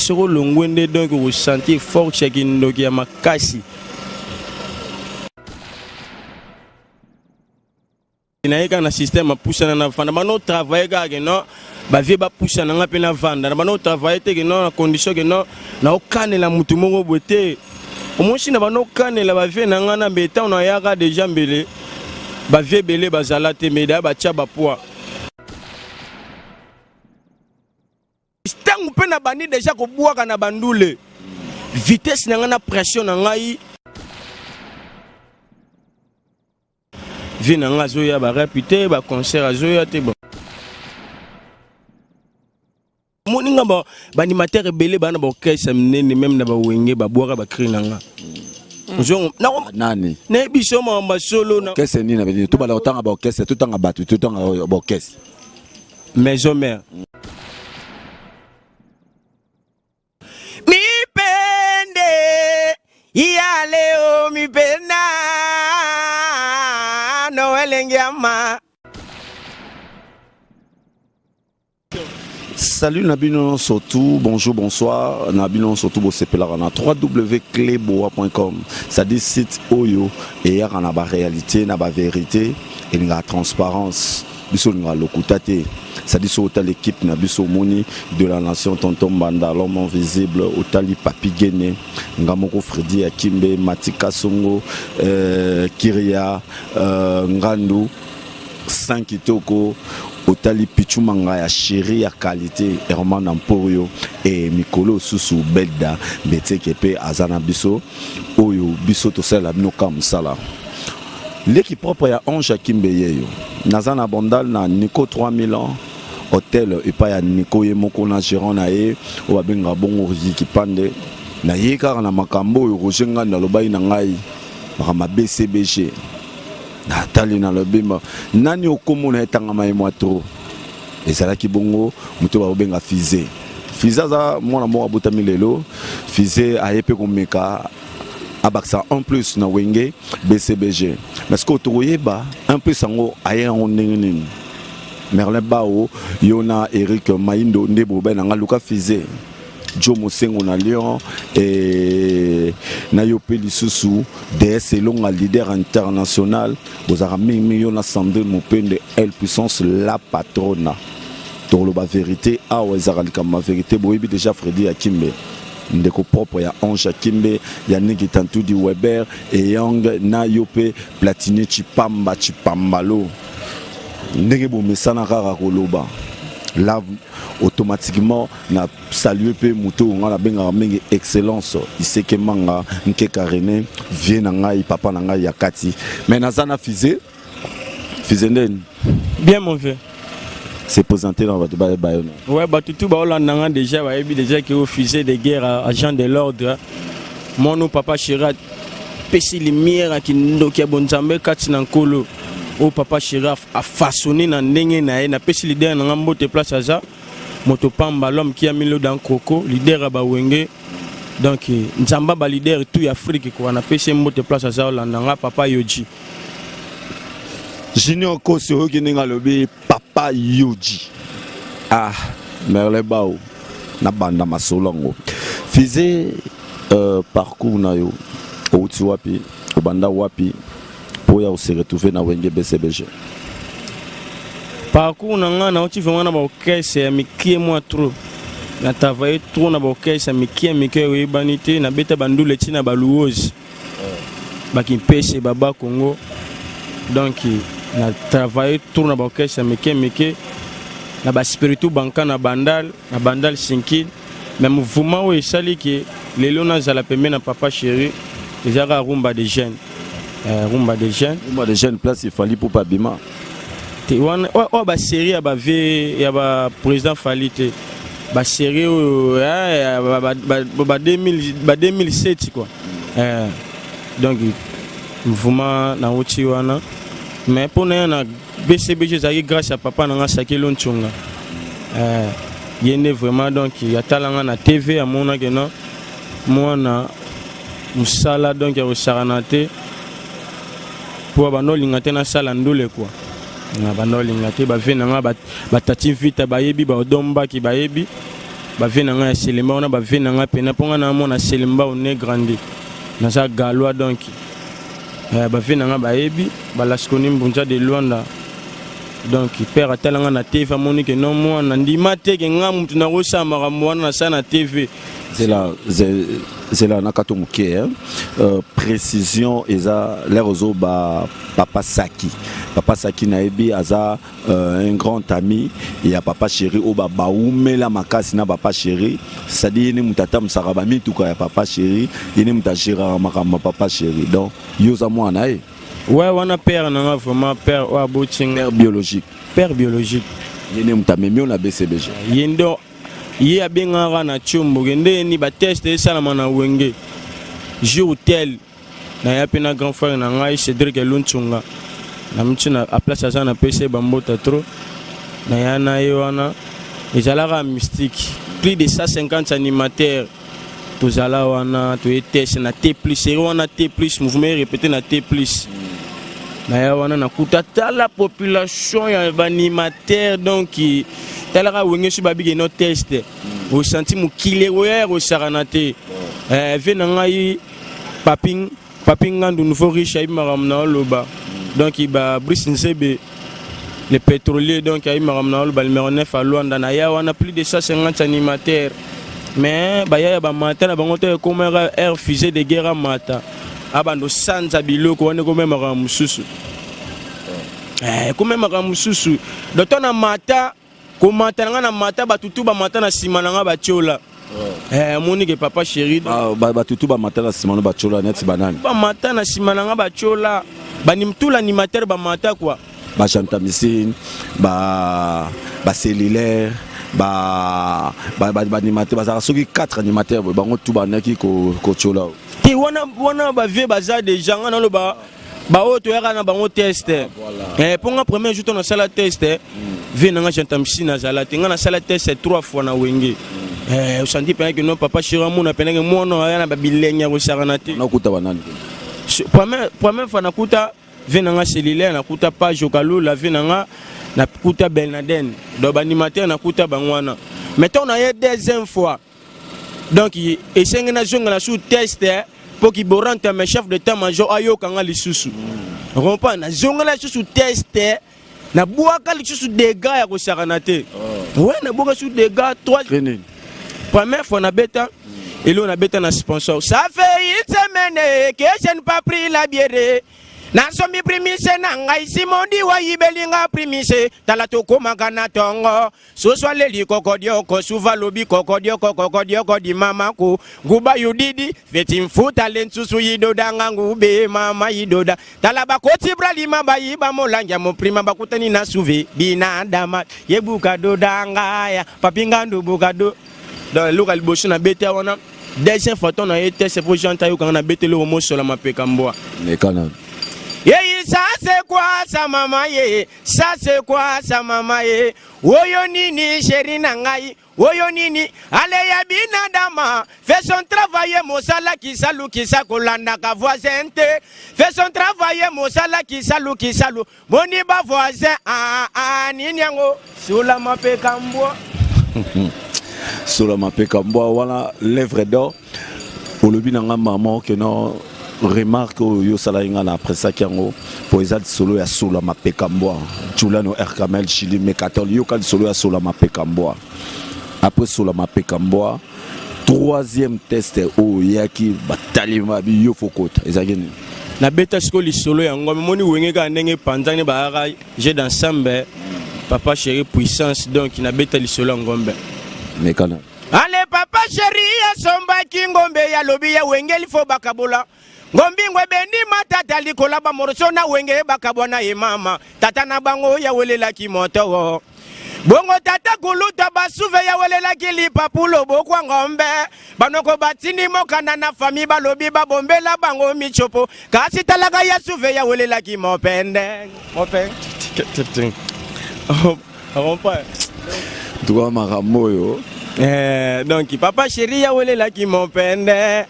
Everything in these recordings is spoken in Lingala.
soko longwende donc au sentir fort cheki ndoki ya makasi inaika na système poussa na vanda bano travailler ka non ba vie ba poussa na ngape na vanda bano travailler te que non na condition que non na okanela mutu moko bote omoshi na bano kanela ba vie na ngana beta on yaka déjà mbele ba vie belé bazala te meda ba tia ba poids stangu pe na bani déjà ko bwaka na bandule vitesse na ngana pression na ngai vina nga zoya ba réputé ba concert azoya te bon moninga ba animateur belé bana ba orchestre mnene même na ba wenge ba boaka ba cri nanga nzo na nani na biso ma solo na orchestre ni na beli to bala otanga ba orchestre tout tanga batu tout tanga ba orchestre maison mère mi pende ya leo mi pena Salut Nabino surtout, bonjour, bonsoir. Nabino surtout, vous savez, www.cleboa.com. Ça dit site Oyo et il y a la réalité, la vérité et la transparence. Biso nga lokutate. Ça dit sur l'équipe Nabiso Moni de la nation Tonton Banda, l'homme invisible, Otali Papi Guéné, Ngamoko Freddy Akimbe, Matika Songo, Kiria, Ngandu, Sankitoko, Otali Pichumanga ya chéri ya qualité, Herman Amporio et Mikolo Susu Belda, Betekepe Azana Biso, Oyo Biso Tosela Binoka Musala. L'équipe propre ya Ange Akimbe Yeyo. Nazana Bondal na Nico 3000 ans. Hôtel et pas ya Nico Yemoko na gérant na ye o babenga bongo ki pande na ye kaka na makambo yo rojenga na lobai na ngai ma BCBG na tali na lobima nani okomo na etanga mai moitro ezala ki bongo muto ba benga Fize za mwana mo abutami lelo Fize ayepe komeka abaksa en plus na wenge BCBG parce que otoyeba en plus ngo aye on nini Merlin Bao, Yona, Eric Maindo, Nebo, Ben, Luka Fize, Joe Mosengo na Lyon, et Nayope Lissousou, DS et long leader international, vous avez mis millions d'assemblées, mon peine de L puissance, la patronne. Dans la vérité, ah ouais, Zaralika, ma vérité, Boibi déjà Freddy Akimbe. Ndeko propre ya Ange Akimbe, ya Niki Tantou di Weber, et Yang Nayope, Platine Chipamba, Chipambalo. Ndenge bo mesana kaka koloba là automatiquement na saluer pe muto ngala benga mengi excellence iseke manga nke karene vie na ngai papa na ngai yakati mais nazana Fize nden bien mon vieux c'est présenté dans votre bayon ouais bah tout ba olanda déjà ba ebi déjà que Fize de guerre agent de l'ordre mon papa Chirat pesi lumière ki ndoki bonzambe kati na nkolo au papa Chiraf a façonné na ndenge na na pesi leader na ngambote place aza motopamba l'homme qui a mis le dans coco leader ba wenge donc nzamba ba leader tout Afrique ko na pesi mbote place aza olanda papa Yoji Junior Kosi okinga lobi papa Yoji ah Merle Bao na banda masolongo Fize parcours na yo outi wapi obanda wapi pour se retrouver dans Wenge BCBG. Parcours na na oti vraiment na ba orchestre mi kie moi trop. Na travailler trop na ba orchestre mi kie we banité na beta bandule tina ba louose. Ba ki pese baba Congo. Donc na travailler trop na ba orchestre mi kie na ba spiritu banka na bandal 5 mais mouvement où sali que lelo na zala pembe na papa chéri déjà rumba de jeunes. Rumba des jeunes place il fallait pour pas bima oh ba série ya ba v ya ba président fallait ba série ba 2007 quoi donc mouvement na uti wana mais pour na BCBG zaki grâce à papa na Sakelo Nchunga yene vraiment donc ya talanga na TV à mona que non moi na musala donc ya saranate pour bano lingate na sala ndule quoi na bano lingate ba vena nga batati vita bayebi ba domba ki bayebi vie na nga Selimba on a vie na nga pena ponga na mona Selimba on est grandi na sa galwa donc vie na nga baebi balaskoni mbunja de Luanda donc père atalanga na TV monique non moi na ndima te ke nga mutu na rosa makambo na sa na TV c'est là nakato muke précision eza l'air ozo ba papa Saki na ebi aza un grand ami et a papa chéri o ba baumela makasi na papa chéri c'est-à-dire ni mutata musaraba mituka ya papa chéri ni mutashira makamba papa chéri donc yoza mwana e ouais on a père na vraiment père wa boting père biologique yene mutamemi on a BCBG yendo ye abengaka na chumbu gende ni ba test esalama na wenge jour tel na ya pena grand frère na ngai Cédric Lunchunga na mchina a place ça na PC bambota trop na ya na yoana ezalaka mystique plus de 150 animateurs tozala wana to test na T+ série wana T+ mouvement répété na T+ na ya wana na kutata la population ya animateur donc talaka wenge su babige no test au senti mukile oya au saranate vena ngai paping ngandu nouveau riche ay maramna loba donc iba Brice Nzebe le pétrolier donc ay maramna loba numéro 9 à Luanda na ya wana plus de 150 animateurs mais baya ba mata na bango te comme air fusée de guerre mata abando sanza biloko wana comme maramususu comme maramususu dotona mata komata na mata batutu ba mata na sima na ba tiola monique papa chéri batutu ba mata na sima na ba tiola net banane ba mata na sima na ba tiola banimtula animateur ba mata quoi ba chanta missine ba cellulaire ba animateur ba soki 4 animateurs bango tout banaki ko tiola ti wana ba vie baza déjà ngana lo ba oto yaka na bango test ponga premier jour na sala test vie na nga chanta missine na zala te nga na sala test 3 fois na wenge au senti pe que non papa chéri mona pe que mono ya na babilenya ko sarana te na kuta banani première fois na kuta vie na nga cellulaire na kuta page okalu la vie na nga na kuta Belnaden do animateur na kuta bangwana mettons na ye deuxième fois donc esenga na zonga na sous test pour qu'il borante mes chef de état-major ayo kanga lisusu rompa na zonga na sous test na boaka lisusu dégâts ya ko sarana te ouais na boaka sous dégâts 3 première fois na beta et là on a beta na sponsor ça fait une semaine que je n'ai pas pris la bière na somi primise na ngai simondi wa ibelinga primise talato komagana tongo so swale li kokodio ko suva lobi kokodio kodi mama ko guba yudidi feti mfuta lensusu yidoda ngube mama yidoda talaba koti brali maba yiba molanja mo prima bakutani na suve binadama yebuka dodanga ya papingandu bukado dans local boshi na bete wana deuxième fois ton a été c'est pour janter quand on a bete le homo sur la mapeka mboa mais kana ça c'est quoi ça maman ye ça c'est quoi ça maman ye oyo nini chéri nangai oyo nini ale ya binadama fait son travail mosala kisalu kisakolanda ka voisin te fait son travail mosala kisalu moni ba voisin nini yango sur la mapeka mboa sur la mapeka mboa wana lèvre d'or pour le binanga maman que non remarque yo sala inga na après ça kiango pour ezal solo ya solo mapeka mboa Chulano Erkamel Chili Mekatol yo kal solo ya solo mapeka mboa après solo mapeka mboa troisième test o yaki batalima bi yo fokota ezageni na beta skoli solo ya ngome moni wenge ka ndenge panzani ba ra j'ai d'ensemble papa chéri puissance donc na beta li solo ngombe mekana ale papa chéri ya somba kingombe ya lobi ya wengeli fo bakabola ngombi ngwe bendi matata likola ba moroso na wenge bakabona ye mama tata na bango ya welela ki moto bongo tata kuluta basuve ya welela ki lipapulo bokwa ngombe banoko batini mokana na fami balobi babombela bango michopo kasi talaga ya suve ya welela ki mopende rompa toi maramoyo donc papa chéri ya welela ki mopende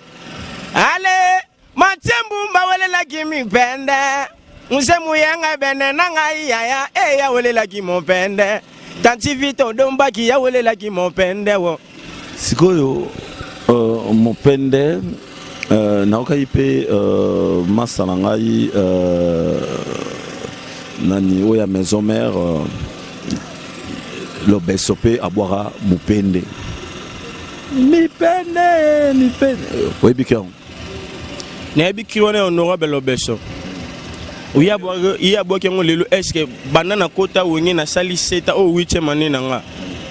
ale Matembumba welela kimi pende Musemu yanga bene nanga iya ya welela kimi pende Tanti Vito domba ki ya welela kimi pende wo sikoyo mopende naokai pe masa na ngai nani oya maison mère lobeso pe abwaka mopende mipende oyebi ke nayebi ki wana honorable lobeso iya bwaki yango lelo eske banda na kota wenge nasali seta o 8e année na nga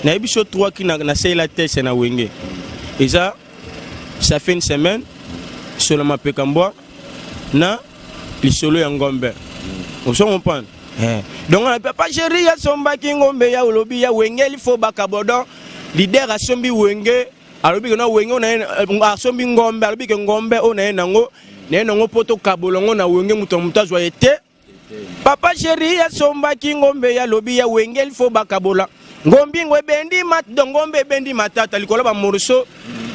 nayebi so 3 ki nasalela tese na wenge eza ça fait une semaine sur ma pekambwa na lisolo ya ngombe oso comprendre donc on peut pas gérer ya somba ki ngombe ya olobi ya wenge il faut bakabodo leader asombi wenge alobi na wenge na asombi ngombe alobi ke ngombe ona nango nengo poto kabolongo na wenge muto azwa ete papa chéri ya somba ki ngombe ya lobi ya wenge il faut bakabola ngombi ngwe bendi mat ngombe bendi matata likola ba morso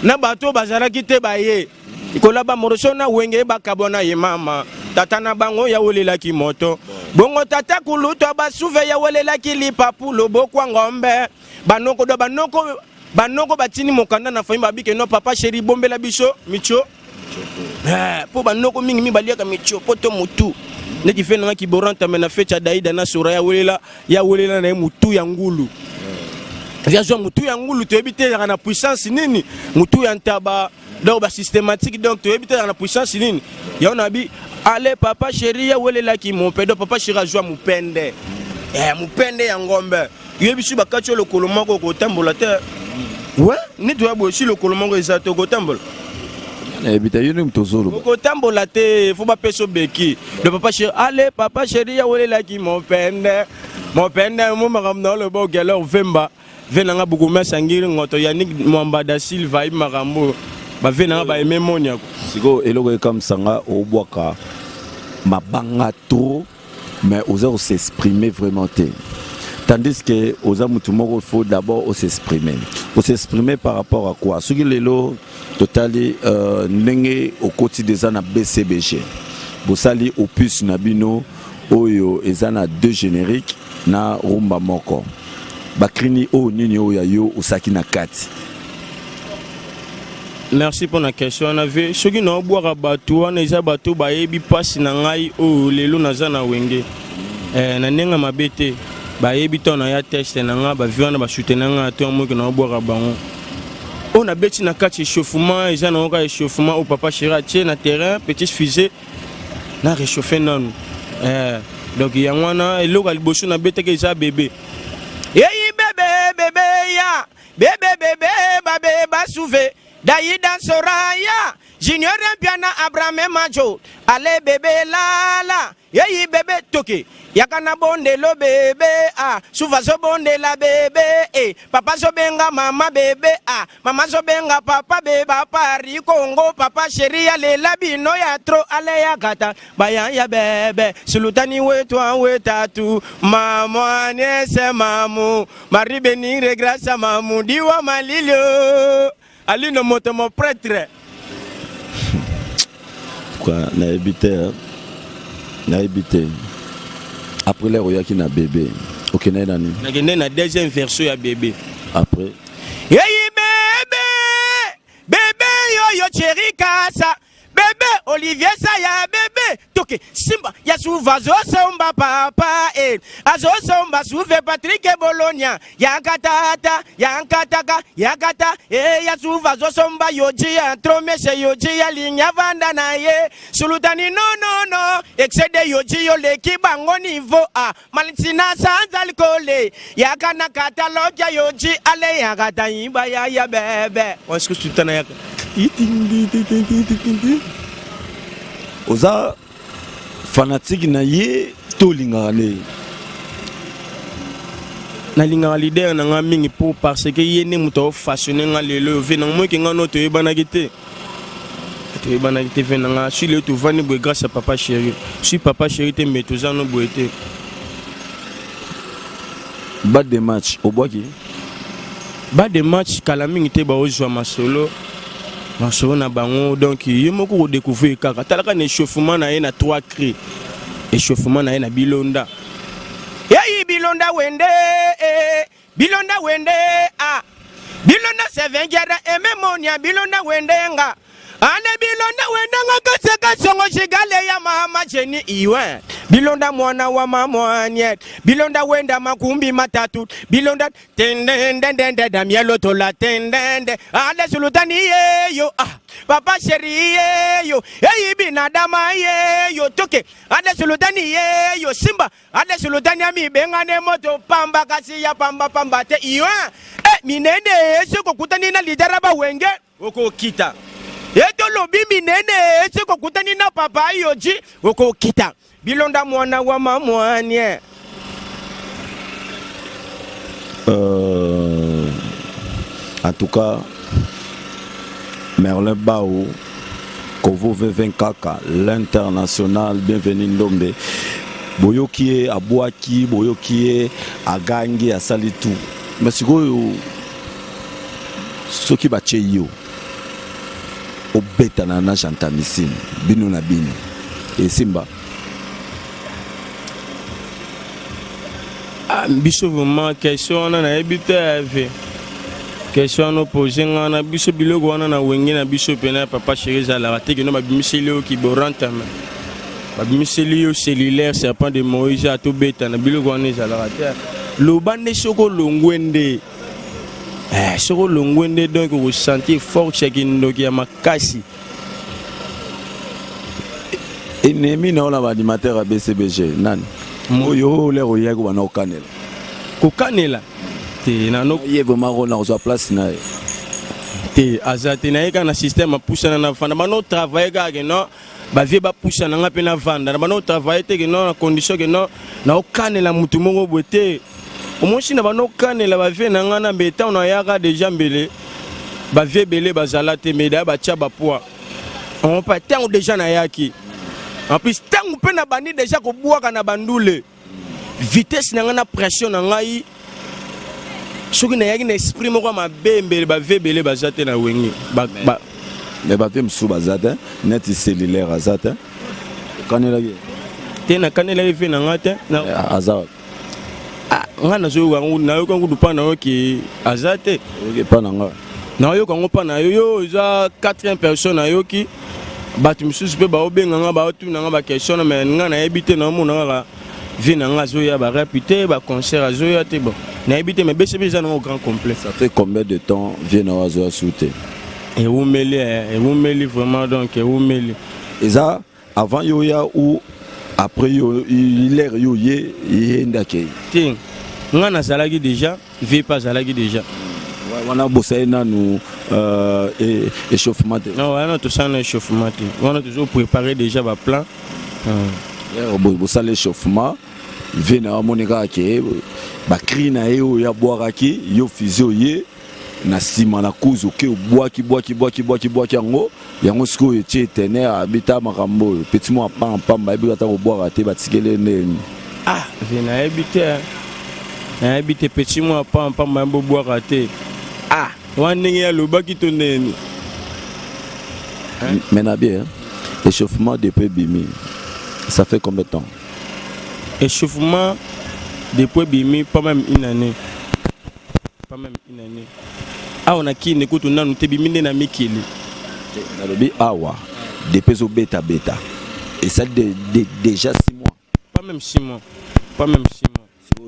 na bato bazara kite baye likola ba morso na wenge bakabona ye mama tata na bango ya wolela ki moto bongo tata kuluto ba suve ya wolela ki lipapu lobokwa ngombe banoko batini mokanda na famille babike no papa chéri bombela biso micho po banoko mingi mibaliaka micho poto mutu neki fe na ki boranta mena fecha daida na sura ya wolela na mutu ya ngulu ya zo mutu ya ngulu to ebite na puissance nini mutu ya ntaba donc ba systématique donc to ebite na puissance nini ya on abi ale papa chéri ya wolela ki mon pedo papa chéri azwa mupende mupende ya ngombe yebisu bakacho le kolomako ko tambola te ouais ni to abo si le kolomako ezato ko tambola ebita yuni mtozolo ko tambola te faut ba peso beki de papa chéri ale papa chéri ya wolela ki mon pende mo makamna le bo gelo vemba venanga bukuma sangiri ngoto Yannick Mwamba da Silva imakambo ba venanga ba ememonia siko eloko comme sanga obwaka mabanga trop mais oser s'exprimer vraiment te tandis que oza mutumoko faut d'abord s'exprimer par rapport à quoi ce qui lelo totali ndenge okoti des na BCBG bosali opus na bino oyo ezana 2 génériques na rumba moko bakrini o nini o ya yo osaki na kati. Merci pour la question. On avait ceux qui n'ont boire bateau, on a bateau baebi passe na ngai o lelo naza na wenge. Na nenga mabete baebi to na ya test na nga ba viana ba shooter na nga to mo ki na boire bango. On a beti na kati échauffement, ils en ont ka échauffement au papa chéri tie na terrain, petite fusée na réchauffer non. Donc yangwana eloko liboso na bete ke za bébé. Yeyi bébé ya bébé ba souvé dayi dans soraya junior piana abraham majo ale bébé la yeyi bébé toke yakana bonde lo bébé souva so bonde la bébé papa so benga mama bébé mama so benga papa beba pari Congo papa chéri ale la bino ya tro ale ya kata bayan ya bébé sultani we tatu mama ne se mamu mari benire grâce à mamu diwa malilio ali no moto mon prêtre quoi na habité après les royaki na bébé OK na nani na na deuxième version ya bébé après yeyi bébé yo chéri kasa bébé Olivier Saya bébé toke simba ya souva zo somba papa azo somba souve Patrick Bologna ya katata ya souva zo somba yoji antromese yoji ya linya vanda na ye sultani no excede yoji yo leki bango niveau malitina sans alcool ya kana catalogue ya yoji ale ya kata imba ya bébé est-ce que sultana ya oza fanatique na ye to lingale na lingala leader na nga mingi pour parce que yene muto façonner nga lelo venant moi ki nga no to yebana kite venanga si le to vani bo grâce à papa chéri si papa chéri te metuza no boete bas de match au boki bas de match kala mingi te ba ozwa masolo na bango donc yemoko ko découvrir kaka talaka na échauffement na ye na 3 cris échauffement na ye na bilonda yeyi bilonda wende bilonda sevengera ememonia bilonda wendenga ane bilonda wendenga kaseka songo shigale ya mama jeni iwe bilonda mwana wa mamwanye bilonda wenda makumbi matatu bilonda tendende damielo tola tendende ale sultani yeyo papa sheri yeyo eyi binadama yeyo toke ale sultani yeyo simba ale sultani ami bengane moto pamba kasi ya pamba te iwe minene seko kutani na lidaraba wenge oko kita eto lobi minene seko kutani na papa yoji oko kita bilonda mwana wa mamwanye. En tout cas, Merlin Bao, Kovo V24, l'international, bienvenue Ndombe. Boyokie à Boaki, Boyokie à Gangi, à Salitou. Mais c'est quoi ce qui va chez yo? Au bétanana chantamisine, bino na bino. Et Simba. Biso vraiment question na ebité ave question no poser ngana biso biloko wana na wenge na biso pena papa chéri za la teke no ba bimiseli ki boranta ma ba bimiseli cellulaire serpent de Moïse a tout beta na biloko wana za la terre lo bande soko longwende soko longwende donc vous sentez fort cheki ndoki ya makasi ennemi na on animateur à BCBG nani Moyo le royego wana okanela. Kokanela. Te na no yego maro na zo place na. Te azate na eka na système poussa na vanda bano travailler ga no ba vie ba poussa na ngape na vanda bano travailler te no na condition que no na okanela mutu mongo bote. Omoshi na bano kanela ba vie na ngana beta on yaka déjà mbele. Ba vie belé bazala te meda ba tia ba poids. On pas tant déjà na yaki. En plus, tant que na bandi déjà ko boaka na bandule vitesse na ngana pression na ngai soki na yaki na esprit moko ma bembele ba vebele bazate na wengi mais ba vem sou bazate net cellulaire azate kanela te na kanela ve na ngate na azate ngana zo na yo kangu dupa na yo ki azate pa na nga na yo kangu pa na yo za 4e personne na yo ki batu misusu pe ba obenga nga ba otu na nga ba question mais nga na ebité na mo na nga vi na nga zo ya ba réputé ba concert zo ya te bon na ebité mais BCB za na grand complet. Ça fait combien de temps vient na zo souté et vous mêlez vraiment donc et vous mêlez et ça avant yo ya ou après yo il est yo yé ndake ting nga na salaki déjà vi pas salaki déjà wana bossé na nous échauffement non wana tout ça na échauffement on a toujours préparé déjà ba plan bossa l'échauffement vena monika ke ba cri na yo ya boaraki yo physio ye na sima na kuzu ke boaki yango siko etie tener habita makambo petit mo pam ba bikata ko boara te batikele neni vena habite petit mo pam ba boara te wanenge lo baki to neni maintenant bien échauffement depuis bimi ça fait combien de temps échauffement depuis bimi pas même une année on a qui n'écoute na nous te bimi na mikili na lobi awa depuis au beta et ça déjà 6 mois pas même 6 mois sur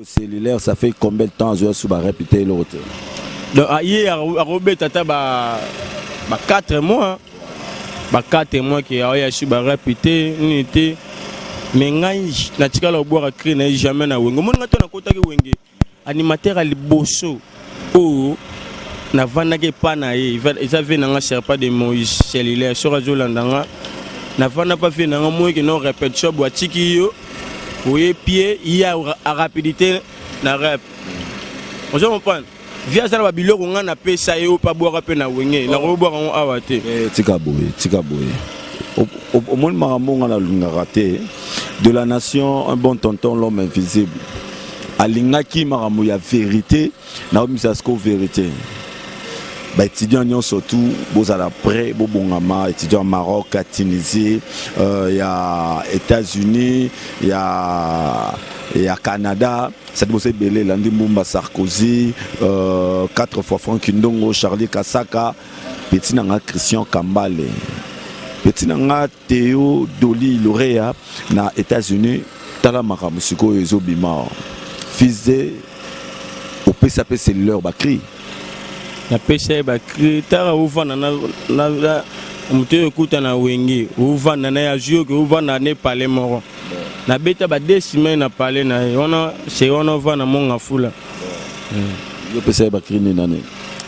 cellulaire ça fait combien de temps je suis répéter l'autre donc hier à Robert tata ba 4 mois qui a su ba répéter unité mais ngai na tikala boire créer na jamais na wengo mon ngato na kota ke wenge animateur ali bosso na vana ke pana ils avaient na serpent de Moïse cellulaire sur radio landanga na vana pas fait na moi que non répétition boitiki yo oye pied il y a rapidité na rap on se comprend via ça ba biloko nga na pesa yo pa boire pe na wenge na ko boire on awate tika boye au monde marambo na lunga raté de la nation un bon tonton l'homme invisible alingaki marambo ya vérité na omisasko vérité étudiants surtout bozala prêt bobongama étudiants Maroc, à Tunisie, il y a États-Unis, il y a Canada, cette bosse belé Landi Mbumba Sarkozy, 4 fois Franck Ndongo, Charlie Kasaka, petit nanga Christian Kambale, petit nanga Théo Doli lauréat na États-Unis, tala makamusiko ezobima fizé au PSAP c'est leur bakri. Na pesa bakri tara uvana na mutu ekuta na wenge uvana na ya jio ke uvana ne pale moro na beta ba 2 semaines na pale na ona c'est ona vana monga fula yo pesa bakri ni nani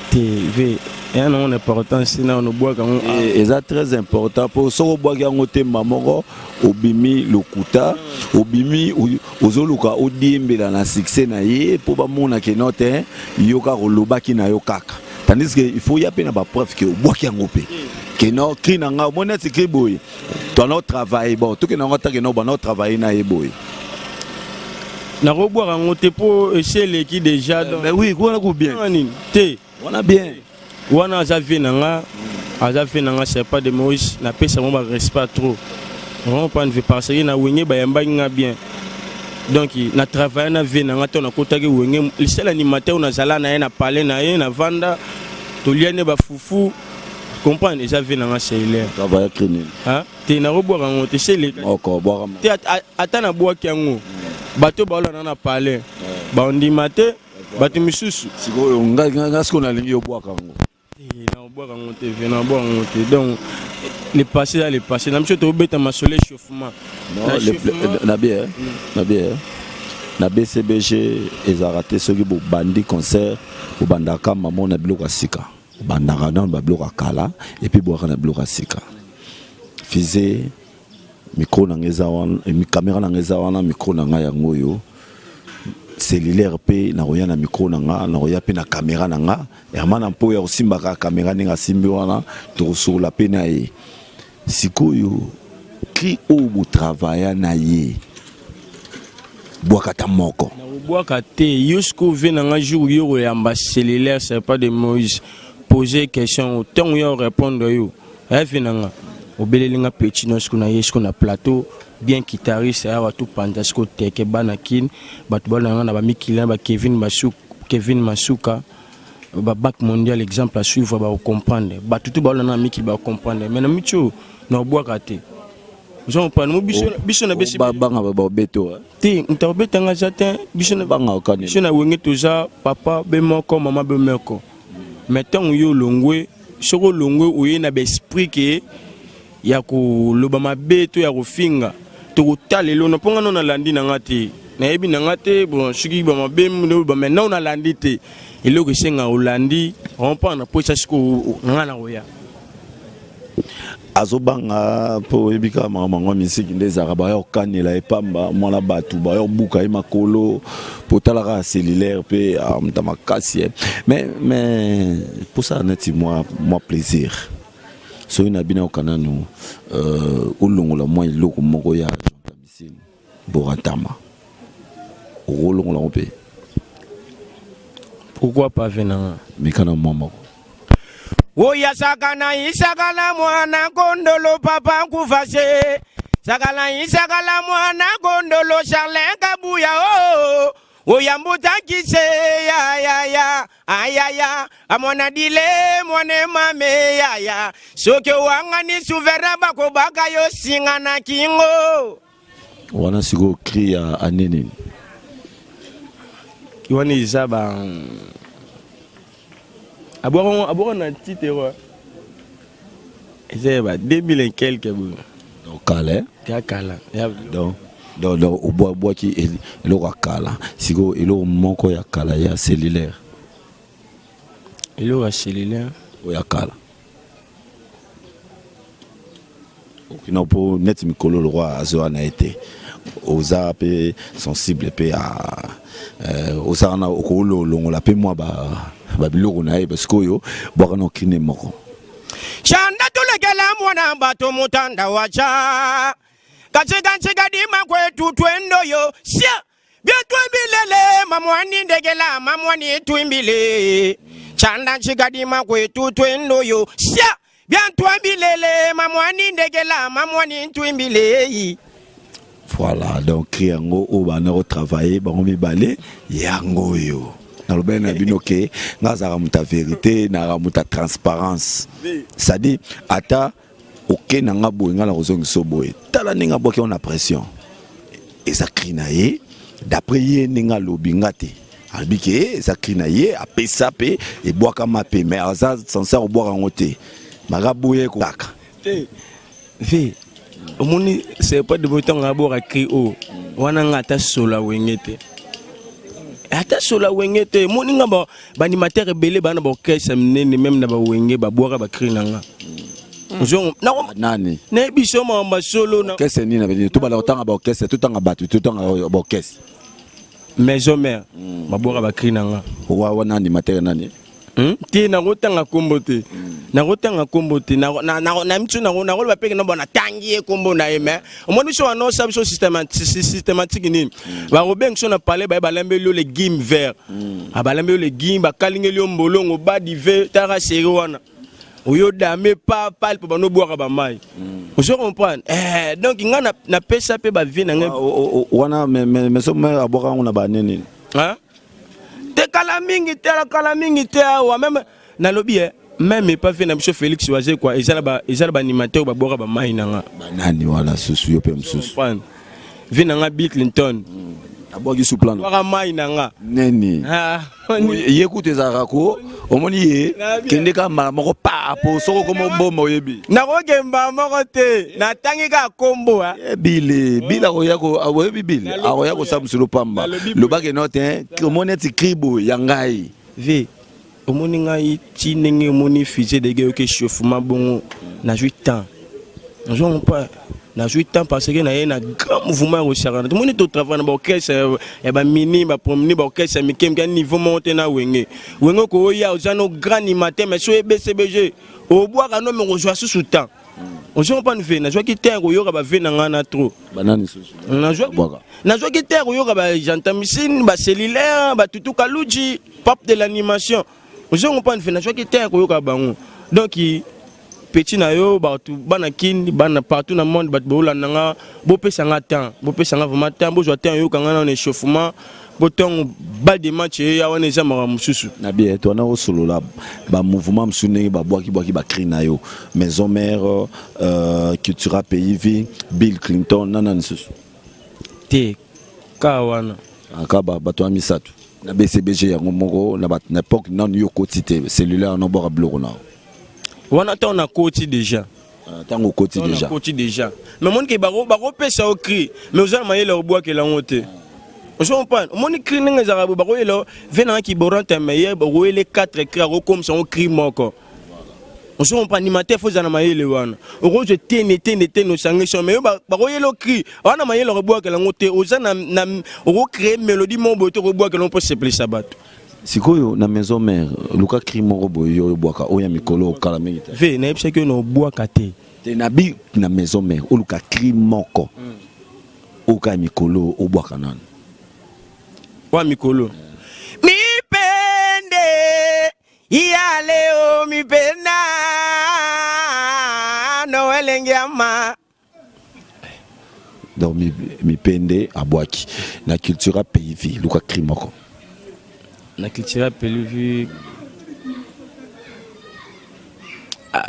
TV et non important sinon on boit quand et c'est très important pour so bois yango te mamoro obimi lokuta obimi ozoluka odiembela na succès na ye po ba mona ke note yoka rolobaki na yo kaka. Tandis que il faut y avoir une preuve que bois qui engopé que non cri nanga mon net écrit boy dans notre travail bon tout que non que non bon notre travail na ye boy na roboire ngote pour essayer qui déjà mais oui on a bien on a bien on a zavé nanga c'est pas de Moïse na pesa mon respect trop on pas ne veut pas ça na wenge ba yamba nga bien donc na travail na vie nanga to na kota ke wenge le seul animateur on a zala na na parler na ye na vanda to liane ba fufu comprendre déjà vie nanga c'est il travail criminel hein te na roboire ngote c'est le encore boire te atana bois ki ngo bato ba la na parler ba on matin bato misusu siko nga ce qu'on a lingi yo bois kango na bois ngote venant bois ngote donc les passés na monsieur to beta ma soleil chauffement na bien na BCBG ezarate soki bo bandi concert bo bandaka maman na biloko sika bandaka na ba biloko kala et puis bo na biloko sika fize micro na ngeza wana caméra na ngeza wana micro na nga yango yo cellulaire pe na roya na micro na nga na roya pe na caméra na nga hermana mpo ya osimba ka caméra ninga simbi wana to sur la pe na ye sikoyo ki obo travailler na ye boakata moko na boakate yusko venanga jour yo yamba cellulaire c'est pas de Moïse poser question autant yo répondre yo venanga obelelinga petit nosko na yesko na plateau bien guitariste ya tout pandasko teke banakin batu bana na ba mikila ba Kevin Masuka ba bac mondial exemple à suivre ba comprendre batu tout bana na mikili ba comprendre mais na micho na boakate Jean pas nous biso na besi banga ba beto ti ntabeta nga jatin biso na banga okani biso na wenge toza papa be moko mama be moko mettons yo longwe soko longwe oye na be esprit ke ya ko loba mabeto ya kofinga to talelo no ponga no na landi na ngati na yebi na ngate bon suki ba mabe no ba maintenant na landi te eloko senga olandi on pas na pocha siko ngana oya azobanga po ebika mama misiki ndezaka ba yo kanela epamba mwana batu ba yo buka makolo potalaka cellulaire pe mtamakasi mais pour ça neti moi plaisir so ina bina okananu ulongola moi iloko moko ya misini boratama olongola mpe pourquoi pas venant mikana mama Oya sakana isakala mwana gondolo papa nkufase sakala isakala mwana gondolo Charles Kabuya oya mbuta kise ya ayaya amona dile mwane mame ya soke wanga ni souverain bako baka yo singa na kingo wana siko cri ya anene kiwani izaba Abord on a titre c'est 2000 et quelques donc kala donc au bois qui est le kala siko elo moko ya kala ya cellulaire elo ya cellulaire o ya kala okino po net mikolo le roi azo na été aux apes sensible pe à aux ana okolo longola pe moi ba biloko na ye parce que yo boka no kine moko chanda tulegela mwana bato mutanda wacha kachiga di makwetu twendo yo sia bientôt bilele mamwani ndegela mamwani twimbile chanda chikadima kwetu twendo yo sia bien twambilele mamwani ndegela mamwani twimbilei. Voilà, donc yango o bana ko travailler ba ngomi balé yango yo. Na lobe na binoke ngazara muta vérité na muta transparence. Ça dit ata OK na ngabo ngala kozongi soboye. Tala ninga boke on a pression. Et ça crinaye d'après ye ninga lobi ngate. Albike ça crinaye a pesape et boaka mapé mais ça censé boire en côté. Magaboye ko kaka. Ve omoni c'est pas de bouton à boire à cri o wana ngata sola wengete ata sola wengete moni ngamba banimateur belé bana ba orchestre mnene même na ba wenge ba boire ba cri nanga ozo na nani na biso ma solo na qu'est-ce ni na bini tout ba otanga ba orchestre tout tanga batu tout tanga ba orchestre maison mère ba boire ba cri nanga wa nani mateur nani ti na rotanga kombote na rotanga kombote na mitu na ba peke no bona tangi e kombo na eme omoni so no sabi so systématique ni ba robeng so na parler ba lambelo le gim vert ba lambelo le gim ba kalingeli ombolongo ba dive tara seri wana oyo dame pa palpe ba no boire ba mai on se comprendre donc nga na pesa pe ba vie na nga wana mais so me aboka on na ba nene hein te kala mingi te wa même na lobby même pas fait na monsieur Félix Oazé quoi ezala ba animateur ba boka ba mai nanga banani wala susu yo pe msusu vina nga Bill Clinton aboki sous plan boka mai nanga neni ye écoute za rako omoni ye kende ka moko pa po soko komo bombo yebi na ko gemba moko te na tangi ka kombo bila ko yako awebi bila ako yako samsulo pamba lobake note komone ti kribo yangai ve omoni ngai ti ndenge omoni fusée de guerre ke chauffement bongo na 8 ans on pas na 8 ans parce que na y a un grand mouvement au Sarana tout le monde est travail na ba orchestre et ba mini ba promener ba orchestre mais quel niveau monter na wenge ko ya ozano grand animateur mais so BCBG au bois ka no me rejoa sous temps on se pas nous na joie qui terre ko yoka ba ve na ngana trop banani susu na joie qui terre ko yoka ba jantamicine ba cellulaire ba tutu kaluji pop de l'animation on se pas nous na joie qui terre ko yoka bango donc petit na yo bana kindi bana partout dans le monde bat bola nanga bo pesa nga temps bo pesa nga vraiment temps bo joa temps yo kanga na échauffement bo temps bal de match ya wana za mara mususu na bien to na osolo la ba mouvement msune ba boaki ba crina yo maison mère culture pays vie Bill Clinton nana nsusu te kawana akaba bato amisatu na BCBG ya ngomoko na bat na époque non yo quotité cellulaire no bora blorona wana ta on a côté déjà tango côté déjà côté déjà mais mon ke baro pesa au cri mais aux alma yelo bois ke la honte on se comprend mon cri ninga za baro yelo venant ki borante meilleur baro les 4 cri comme son cri moko on se comprend animateur faut za na mayele wana oro je tene no sangi so mais baro yelo cri wana mayelo bois ke la honte aux na oro créer mélodie mon boto bois que l'on peut se placer sabat sikoyo na maison mère luka crime robo yo boaka oya mikolo kala mingi ta ve na epse que no boaka te na bi na maison mère o luka crime moko o ka mikolo o boaka nan wa mikolo mi pende yale o mi pena no elenge ama donc mi pende aboaki na culture pays vie luka crime moko na culture peluvi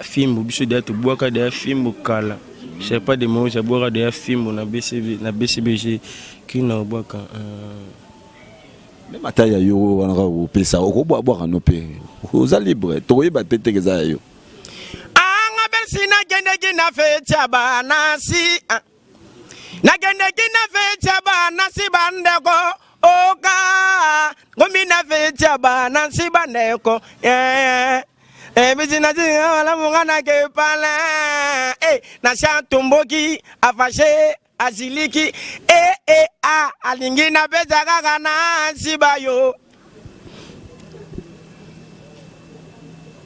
film biso de to boaka de film kala je sais pas de mots je boaka de film na BCBG qui na boaka même ataya yo wana ko pesa ko boaka no pe oza libre to yeba tete keza yo anga bersina gende gina fecha bana si na gende gina fecha bana si bandeko oka gomina fecha bana si bandeko bizina wala mungana ke pala na shantumboki afashe aziliki alingi na beza kaka na sibayo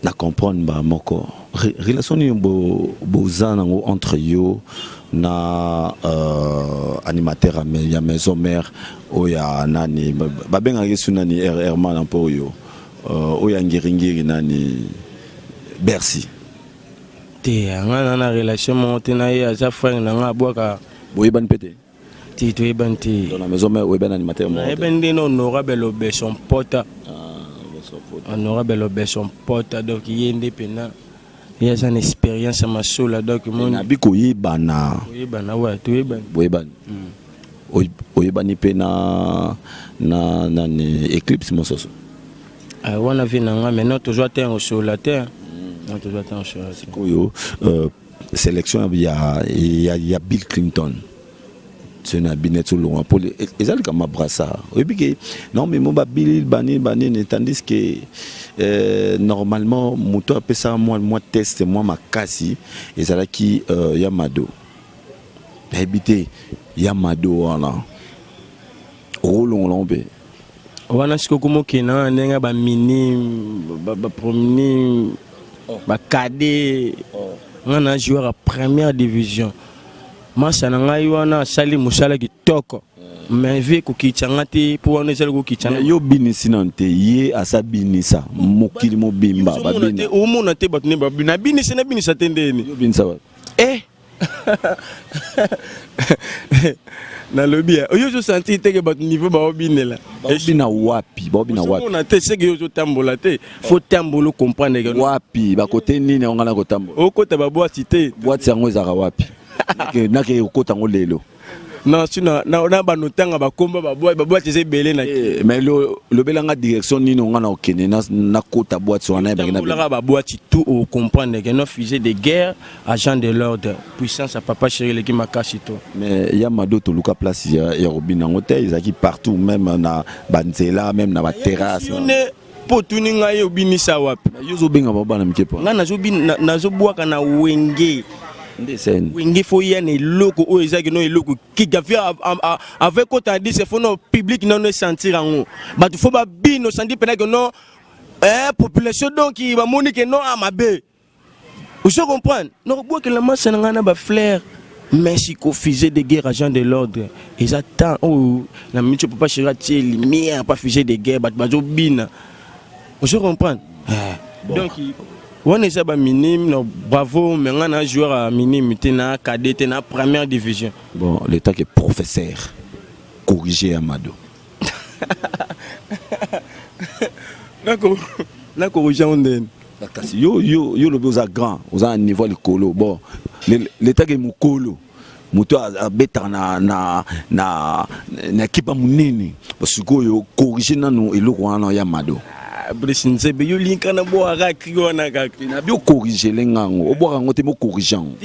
na comprendre ba moko relation ni bozana entre yo na animateur ya maison mère o ya nani babenga yesu nani RR man po yo Oyangiri nani Bercy. Te nga na relation mo te na ya za frère na nga boka. Boyeban pété. Ti to yeban ti. Dans la maison mais Oeben animateur mo. Eben de no honorable obe son pote. Honorable obe son pote donc yende pena. Il y a une expérience à ma soul donc mon nabiko yebana. Yebana ouais to yeban. Boyeban. Oyebani pena na Eclipse mososo. Ah on a vu nanga maintenant toujours terre sur la terre. On toujours terre sur la terre. Koyo sélection il y a Bill Clinton. C'est un binet sur le pour les comme ma brassa. Non mais mon Bill bani tandis que normalement moto appelle ça moi test moi ma kasi et ça là qui Yamado. Habité Yamado wana. Rolon lombe. Wana sikokumo kena nenga ba mini ba premier ba cadet. On a joué à première division. Masa na ngai wana sali musala kitoko. Mais vu ko kichangati pour on ezali ko kichanga. Yo binisi nante ye asa binisa mokili mo bimba ba bina. O mona te batune ba bina binisa na binisa tendeni. Yo binisa ba. Na lobby oyo zo senti te ke bat niveau ba obinela. Bina wapi wapi. On a te se ke yo zo tambola te. Faut tambolo comprendre que wapi ba côté nini on ngana ko tambola. O kota ba boîte te. Boîte yango ezaka wapi. Nake okota ngo lelo. Non, sinon na ba notanga ba komba ba boîte ze belé na. Mais le belanga direction nini on ngana okene na kota boîte so na ba na ba boîte tout au comprendre que nos fusées de guerre, agent de l'ordre, puissance à papa chéri le qui makasi to. Mais Yamado to luka place ya Robina hôtel ils qui partout même na banzela même na ba terrasse. Potuni ngai obinisa wapi. Yo zo benga ba bana mikepo. Nga nazo bwaka na wenge. Wenge faut y aller loko o ezaki no loko qui gafi avec quoi t'as dit c'est faut no public non sentir en haut. Bah tu faut ba bino sentir pendant que non population donc qui va monique non à ma baie. Vous comprenez? Non bois que la masse na ba flair. Merci qu'au fusée de guerre agent de l'ordre. Ils attendent oh la minute peut pas chercher lumière pas fusée de guerre ba zo bina. Vous comprenez? Donc on est à minime, no, bravo, mais on a un joueur à minime, na cadet, na première division. Bon, l'état qui est professeur, corrigé Amado. D'accord, la corrigé on est. Yo le beau grand, aux un niveau le colo. Bon, l'état qui est mon colo. Moto a beta na équipe munini. Parce que yo corrigé na no elo wana Yamado. Brisinze be yo linka na bo ara kriyo na kaki na bio corriger lengango oboka ngote mo corrigeant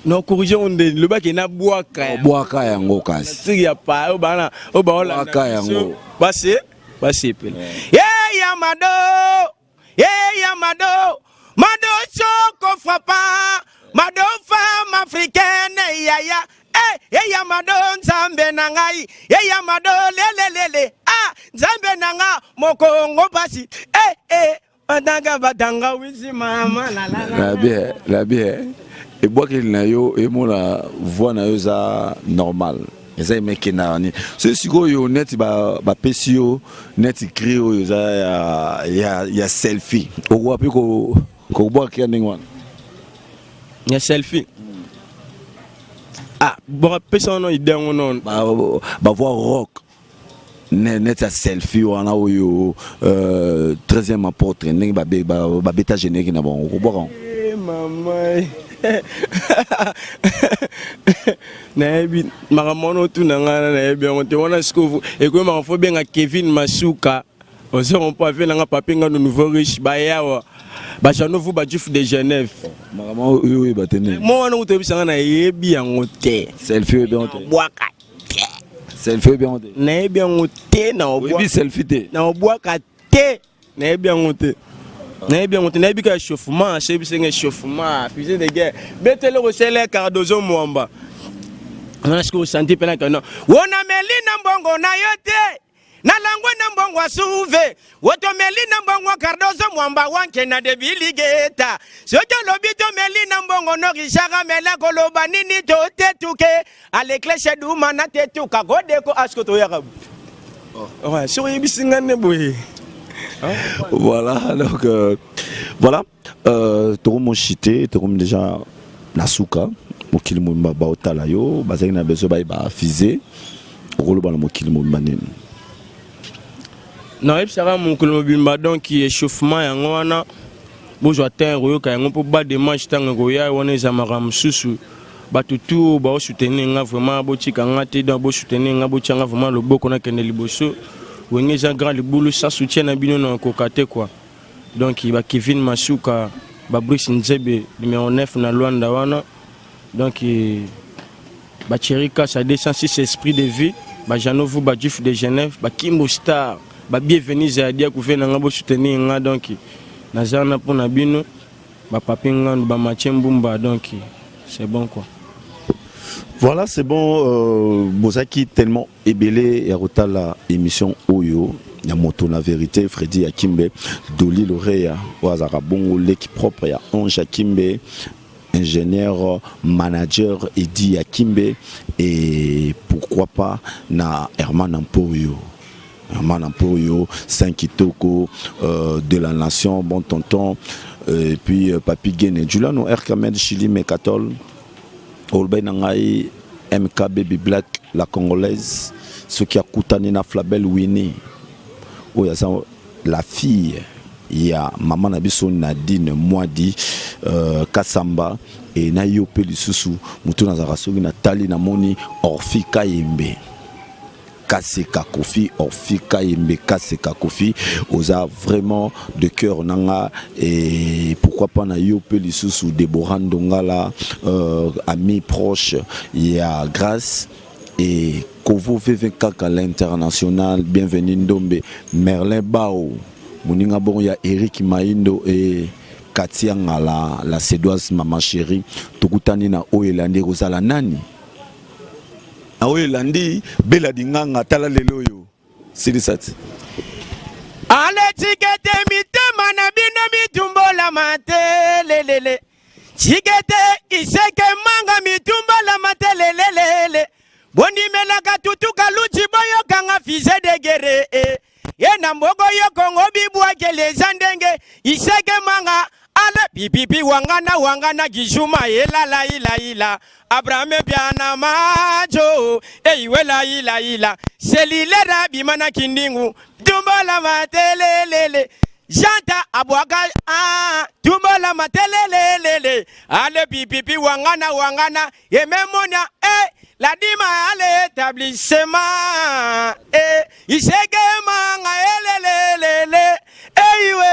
no corriger onde le ba ke na boaka yango kasi sigi ya pa o ba ola boaka yango basi pe Yamado Mado choko frappa Mado femme africaine yaya Yamado nzambe nangai Yamado lele nzambe nanga mokongo pasi badanga badanga wisi mama la bien et bois qu'il na yo et mon la voix na yo za normal eza meke na ni c'est siko yo net ba pesio net crio yo za ya selfie o wapi ko bois qu'il ngwan ya selfie bon personne non idée non ba voir rock net a selfie wana oyo 13e apôtre ndenge ba beta générique na bon ko boka maman naebi makamono tu na ngana naebi on te wana siko e ko ma fo benga Kevin Masuka ozo on pas fait nga papinga no nouveau riche ba yawa ba jano vous ba juf de Genève makamo oyo ba tene mo wana utebisanga na yebi yango te selfie be on te bwaka selfie bien te na bien ngote na oboa selfie te na oboa ka te na bien ngote na bien ngote na bien chauffement c'est bien chauffement fusée de guerre betele ko sele Cardozo Mwamba on a ce que senti pendant que non wona melina mbongo na yote na langwe na mbongo asuve woto melina mbongo Cardozo Mwamba wanke na de biligeta soto lobito melina mbongo no kishaka mela koloba nini to tetuke alekleche duma na tetuka godeko asko to yakabu ouais so yebisingane boye Voilà, donc voilà. Torom chité, torom déjà nasuka. Mokili mumba ba otala yo, bazaki na besoin ba fizé. Rolo ba mokili mumba nini. Non, et ça va mon mobimba donc qui échauffement yango wana. Bozwa terre yoka yango po ba démarche tanga koya wana ezamaka mususu. Batutu ba soutenir nga vraiment botika nga te dans bo soutenir nga botianga vraiment le boko na kende liboso. Wenge za grand libulu sa soutien na bino na kokate quoi. Donc ba Kevin Masuka, ba Brice Nzebe numéro 9 na Luanda wana. Donc ba Cherika ça descend si esprit de vie, ba Janovu ba Jif de Genève, ba Kimbo Star, ba bienvenue za dia ku fe na nga bo soutenir nga donc nazana pour na bino ba Papinga ba Machembumba donc c'est bon quoi. Voilà, c'est bon. Bozaki tellement ébélé et à la émission Oyo. Il y a Moto la vérité, Freddy Akimbe, Doli Loreya, Ouazara Bongo, l'équipe propre, il y a Ange Akimbe, ingénieur, manager Eddie Akimbe, et pourquoi pas na Herman Ampoyo. Herman Ampoyo, 5 Kitoko, de la nation, bon tonton, et puis Papi Guéné, Julano Erkamed, Chili Mekatol. Olbay Nangaï, MK Baby Black, la Congolaise, ce qui a coutané na Flabel Winnie. Oh, la fille, il y a Maman Nabiso Nadine Mwadi, Kassamba, et Nayope Lisusu, Moutouna Zarasogi, Nathalie Namoni, Orfi Kayembe. Kaseka Kofi, Orfi Kayembe, Kaseka Kofi, osa vraiment de cœur nanga et pourquoi pas na yope lisusu Deborah Ndongala, amis proches, il y a Grâce et Kovo V24 à l'international, bienvenue Ndombe, Merlin Bao, Moninga bon il y a Eric Maindo et Katia Ngala, la Sédoise Maman Chérie, Tokutani na Oelande Rosala Nani. Awe landi bela dinganga tala lelo yo sirisat ale tikete mitema na bino mitumbola mate lelele tikete iseke manga mitumbola mate lelele bondi melaka tutuka luchi boyo kanga fise de gere yena mbogo yo kongo bibwa kele zandenge iseke manga ala pipipi wangana gijuma ila Abraham biana majo eiwela ila selilera bimana kindingu tumbola matelelele janta abwaka tumbola matelelele ale pipipi wangana yememonia la dima ale établissement isege manga elelele eiwe